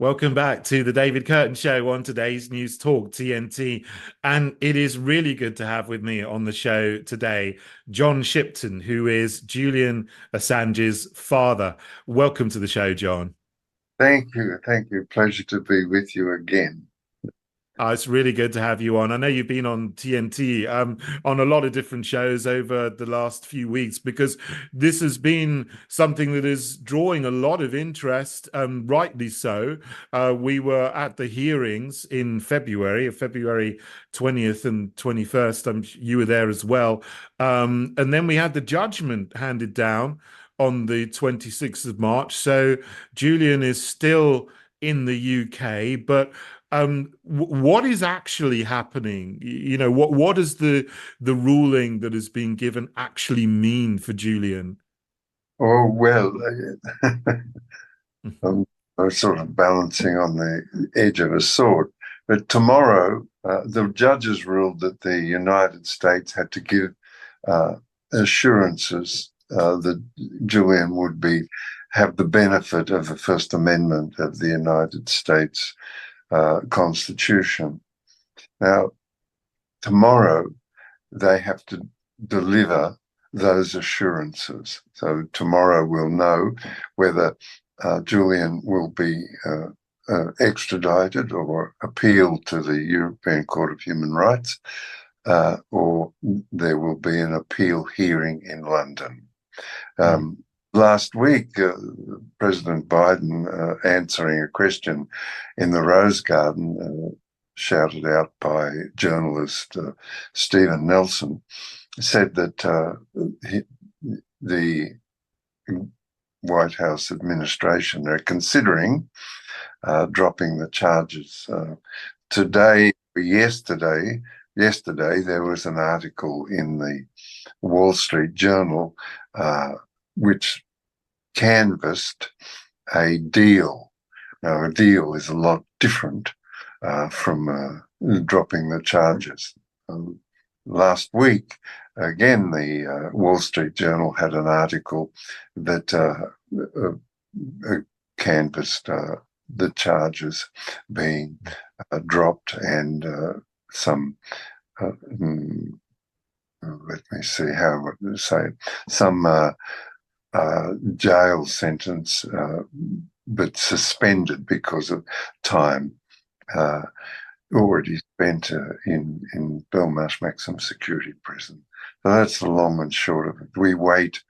Welcome back to the David Kurten Show on today's News Talk TNT. And it is really good to have with me on the show today John Shipton, who is Julian Assange's father. Welcome to the show, John. Thank you. Thank you. Pleasure to be with you again. It's really good to have you on. I know you've been on TNT on a lot of different shows over the last few weeks because this has been something that is drawing a lot of interest, rightly so. We were at the hearings in February 20th and 21st. You were there as well. And then we had the judgment handed down on the 26th of March. So Julian is still in the UK, but what is actually happening? What does the ruling that has been given actually mean for Julian? Oh, well, I'm, I'm sort of balancing on the edge of a sword. But tomorrow, the judges ruled that the United States had to give uh, assurances that Julian would have the benefit of the First Amendment of the United States Constitution. Now, tomorrow, they have to deliver those assurances. So tomorrow we'll know whether Julian will be extradited or appealed to the European Court of Human Rights, or there will be an appeal hearing in London. Mm. Last week, President Biden, answering a question in the Rose Garden, shouted out by journalist Stephen Nelson, said that the White House administration are considering dropping the charges. Yesterday, there was an article in the Wall Street Journal which canvassed a deal. Now, a deal is a lot different from dropping the charges. Last week, again, the Wall Street Journal had an article that canvassed the charges being dropped and some, let me see how I would say it, some jail sentence, but suspended because of time already spent in Belmarsh Maximum Security Prison. So that's the long and short of it. We wait.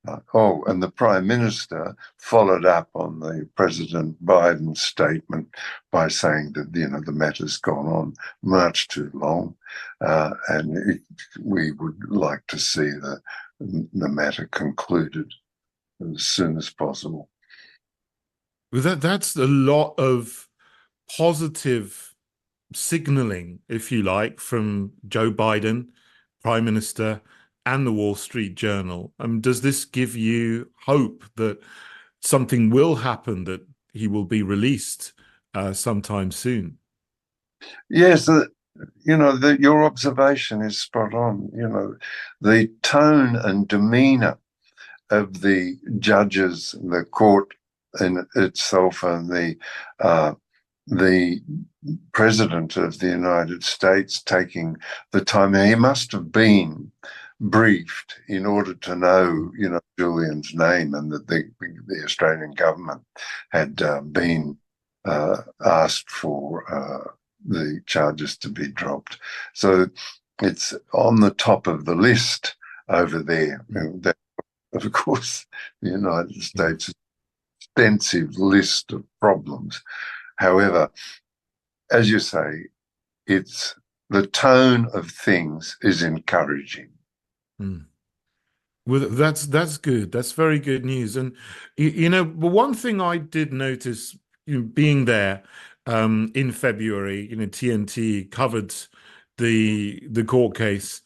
And the Prime Minister followed up on the President Biden statement by saying that, the matter's gone on much too long, and we would like to see the matter concluded as soon as possible. Well, that's a lot of positive signaling, if you like, from Joe Biden, Prime Minister, and the Wall Street Journal. Does this give you hope that something will happen, that he will be released sometime soon? Yes, your observation is spot on. The tone and demeanour of the judges, the court in itself, and the president of the United States taking the time. He must have been briefed in order to know, Julian's name, and that the Australian government had been asked for the charges to be dropped. So it's on the top of the list over there. That, of course, the United States extensive list of problems. However, as you say, it's the tone of things is encouraging. Mm. Well, that's good. That's very good news. And but one thing I did notice, being there in February, TNT covered the court case.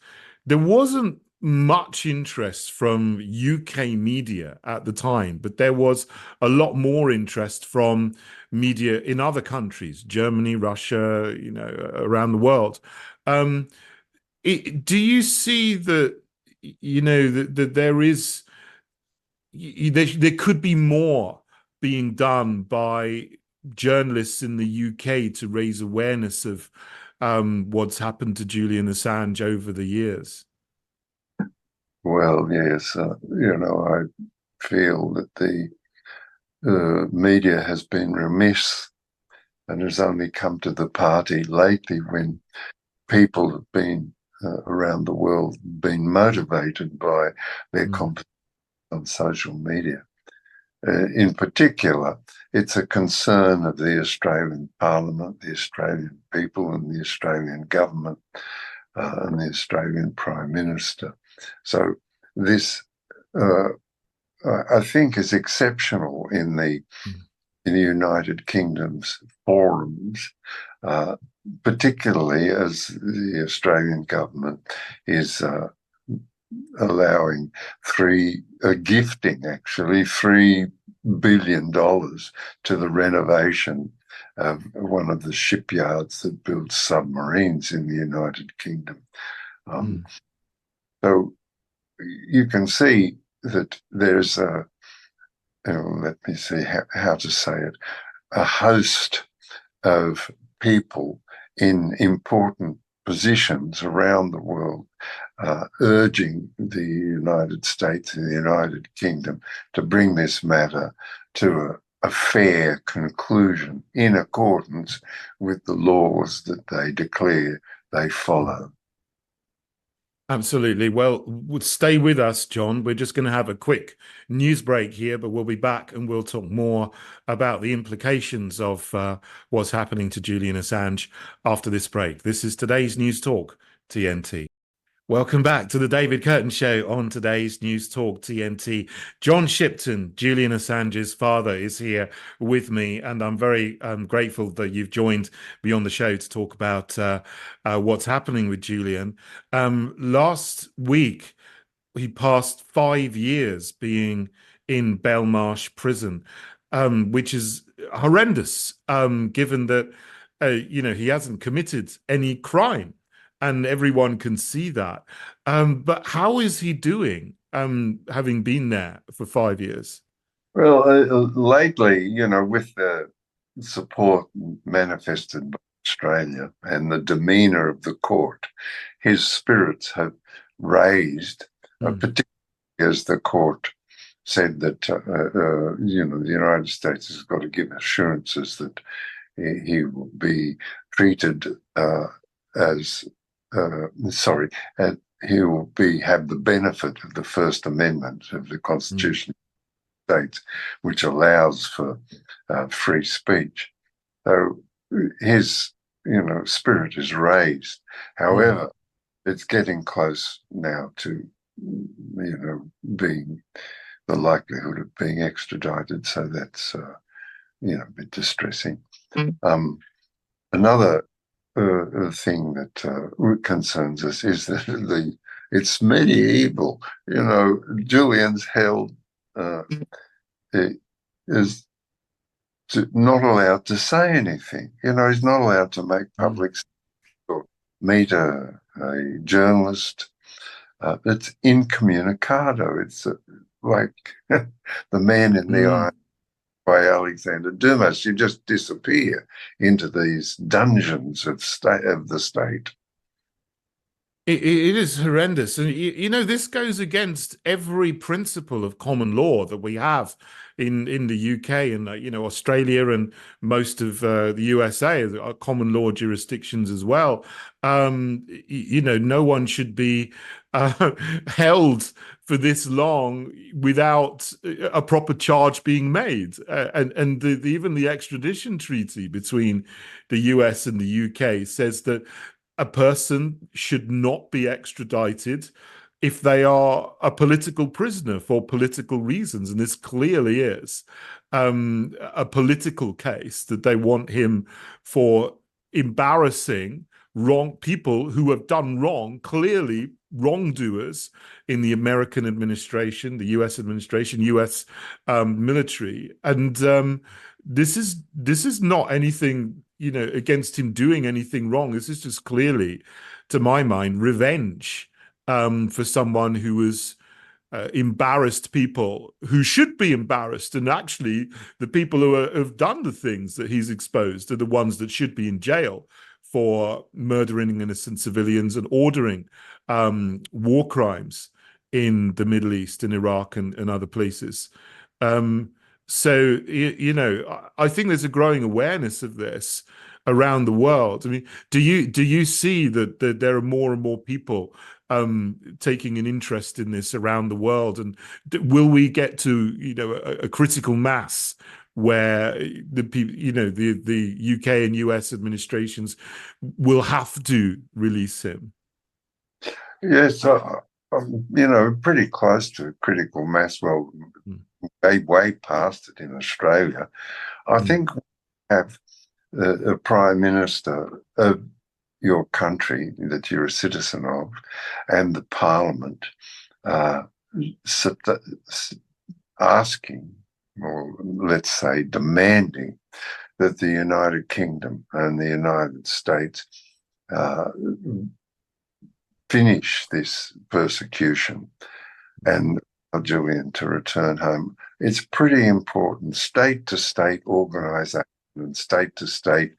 There wasn't much interest from UK media at the time, but there was a lot more interest from media in other countries, Germany, Russia, around the world. Um, do you see that? That there is there could be more being done by journalists in the UK to raise awareness of what's happened to Julian Assange over the years? Well, yes, I feel that the media has been remiss and has only come to the party lately when people have been around the world been motivated by their Mm, competition on social media. In particular, it's a concern of the Australian Parliament, the Australian people, and the Australian government, and the Australian Prime Minister. So this, uh, I think, is exceptional in the mm, United Kingdom's forums, uh, particularly as the Australian government is allowing gifting actually $3 billion to the renovation of one of the shipyards that builds submarines in the United Kingdom. Um, mm, so you can see that there's let me see how to say it, a host of people in important positions around the world urging the United States and the United Kingdom to bring this matter to a fair conclusion in accordance with the laws that they declare they mm. follow. Absolutely. Well, stay with us, John. We're just going to have a quick news break here, but we'll be back and we'll talk more about the implications of what's happening to Julian Assange after this break. This is today's News Talk, TNT. Welcome back to the David Kurten Show on today's News Talk TNT. John Shipton, Julian Assange's father, is here with me, and I'm very grateful that you've joined me on the show to talk about what's happening with Julian. Last week, he passed 5 years being in Belmarsh prison, which is horrendous, given that he hasn't committed any crime, and everyone can see that. But how is he doing, having been there for 5 years? Well, lately, with the support manifested by Australia and the demeanour of the court, his spirits have raised, Mm, particularly as the court said that, the United States has got to give assurances that he will be treated as, sorry, he will have the benefit of the First Amendment of the mm, Constitution States, which allows for free speech. So his, spirit is raised. mm. However, it's getting close now to, being the likelihood of being extradited. So that's, a bit distressing. Another thing that concerns us is that it's medieval. Julian's held is not allowed to say anything. He's not allowed to make Mm, public or meet a journalist. It's incommunicado. It's like the man in the eye mm. by Alexander Dumas. You just disappear into these dungeons of the state. It is horrendous. And, this goes against every principle of common law that we have in the UK and, Australia and most of the USA are common law jurisdictions as well. No one should be uh, held for this long without a proper charge being made. And even the extradition treaty between the US and the UK says that a person should not be extradited if they are a political prisoner for political reasons. And this clearly is a political case that they want him for embarrassing wrong people who have done wrong, clearly wrongdoers in the American administration, the US administration, US military. And this is not anything, against him doing anything wrong. This is just clearly, to my mind, revenge for someone who was embarrassed people who should be embarrassed, and actually the people who have done the things that he's exposed are the ones that should be in jail for murdering innocent civilians and ordering war crimes in the Middle East, in Iraq, and other places. So, you know, I think there's a growing awareness of this around the world. I mean, do you see that there are more and more people taking an interest in this around the world? And will we get to, you know, a critical mass where the people, you know, the UK and US administrations will have to release him? Yes, you know, pretty close to critical mass. Well, way past it in Australia. I think we have a prime minister of your country that you're a citizen of, and the parliament asking, or let's say demanding, that the United Kingdom and the United States finish this persecution and allow Julian to return home. It's pretty important. State-to-state organisation and state-to-state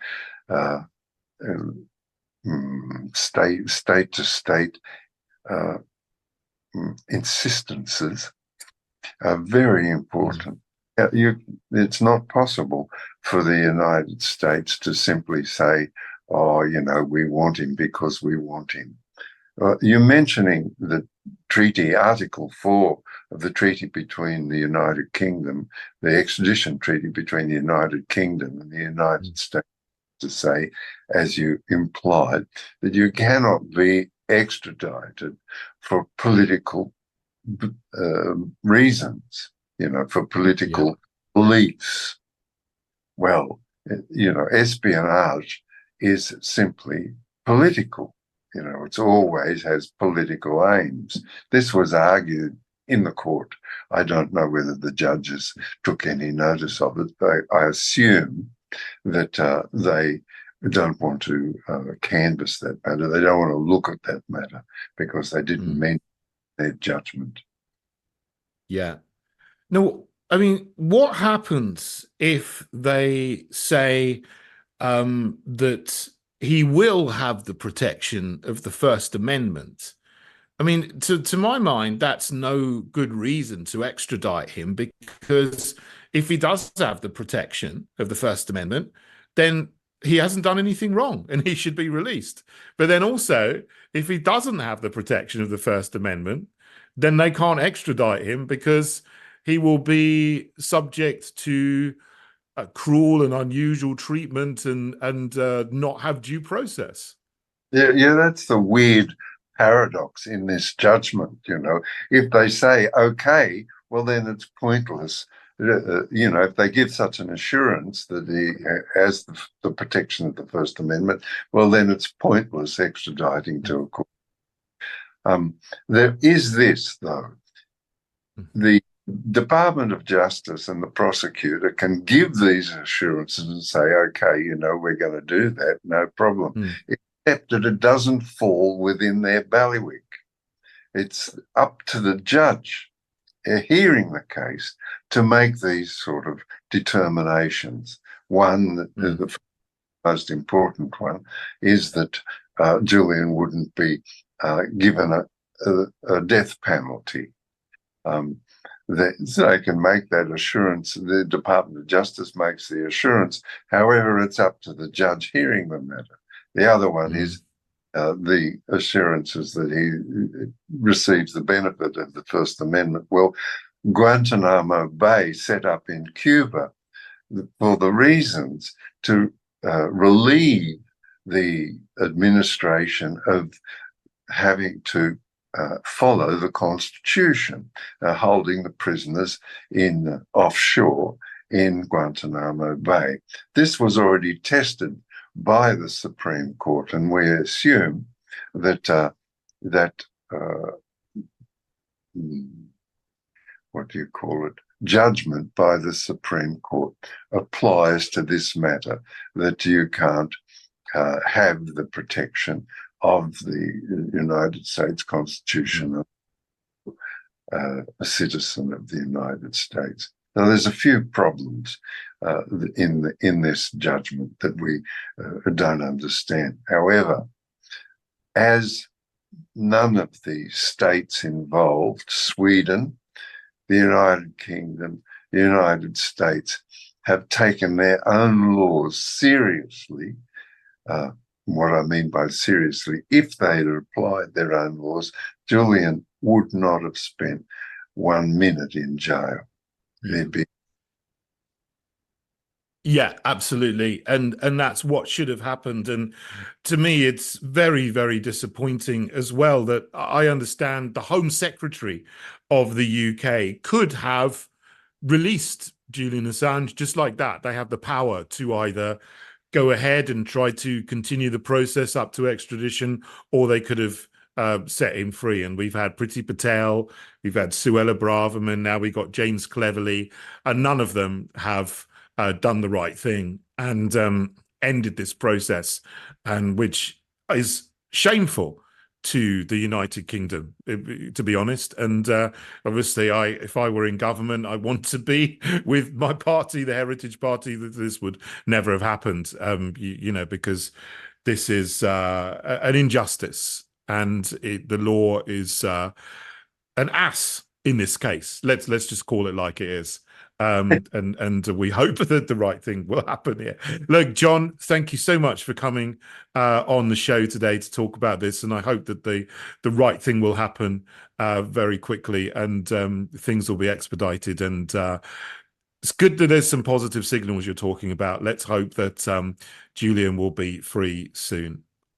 state-to-state insistences are very important. It's not possible for the United States to simply say, oh, you know, we want him because we want him. You're mentioning the treaty, Article 4 of the treaty between the United Kingdom, the extradition treaty between the United Kingdom and the United States, to say, as you implied, that you cannot be extradited for political reasons, you know, for political beliefs. Well, you know, espionage is simply political. You know, it always has political aims. This was argued in the court. I don't know whether the judges took any notice of it, but I assume that they don't want to canvass that matter. They don't want to look at that matter because they didn't mention their judgment. Yeah. No, I mean, what happens if they say that he will have the protection of the First Amendment? I mean, to my mind, that's no good reason to extradite him, because if he does have the protection of the First Amendment, then he hasn't done anything wrong and he should be released. But then also, if he doesn't have the protection of the First Amendment, then they can't extradite him because he will be subject to cruel and unusual treatment and not have due process. Yeah, that's the weird paradox in this judgment. You know, if they say, okay, well, then it's pointless. You know, if they give such an assurance that he has the protection of the First Amendment, well, then it's pointless extraditing to a court. There is this, though. The Department of Justice and the prosecutor can give these assurances and say, okay, you know, we're going to do that, no problem, except that it doesn't fall within their bailiwick. It's up to the judge hearing the case to make these sort of determinations. One, the most important one, is that Julian wouldn't be given a death penalty. They can make that assurance. The Department of Justice makes the assurance. However, it's up to the judge hearing the matter. The other one is the assurances that he receives the benefit of the First Amendment. Well, Guantanamo Bay, set up in Cuba for the reasons to relieve the administration of having to follow the Constitution, holding the prisoners in offshore in Guantanamo Bay. This was already tested by the Supreme Court, and we assume that what do you call it? Judgment by the Supreme Court applies to this matter, that you can't have the protection of the United States Constitution a citizen of the United States. Now, there's a few problems in this judgment that we don't understand. However, as none of the states involved, Sweden, the United Kingdom, the United States, have taken their own laws seriously. What I mean by seriously, if they had applied their own laws, Julian would not have spent 1 minute in jail. There'd be Yeah, absolutely. And that's what should have happened. And to me, it's very, very disappointing as well that I understand the Home Secretary of the UK could have released Julian Assange just like that. They have the power to either go ahead and try to continue the process up to extradition, or they could have set him free. And we've had Priti Patel, we've had Suella Braverman, now we got James Cleverly, and none of them have done the right thing and ended this process, and which is shameful to the United Kingdom, to be honest. And obviously, if I were in government, I want to be with my party, the Heritage Party, that this would never have happened. You know, because this is an injustice, and the law is an ass in this case. Let's just call it like it is. And we hope that the right thing will happen here. Look, John, thank you so much for coming on the show today to talk about this, and I hope that the right thing will happen very quickly, and things will be expedited. And it's good that there's some positive signals you're talking about. Let's hope that Julian will be free soon.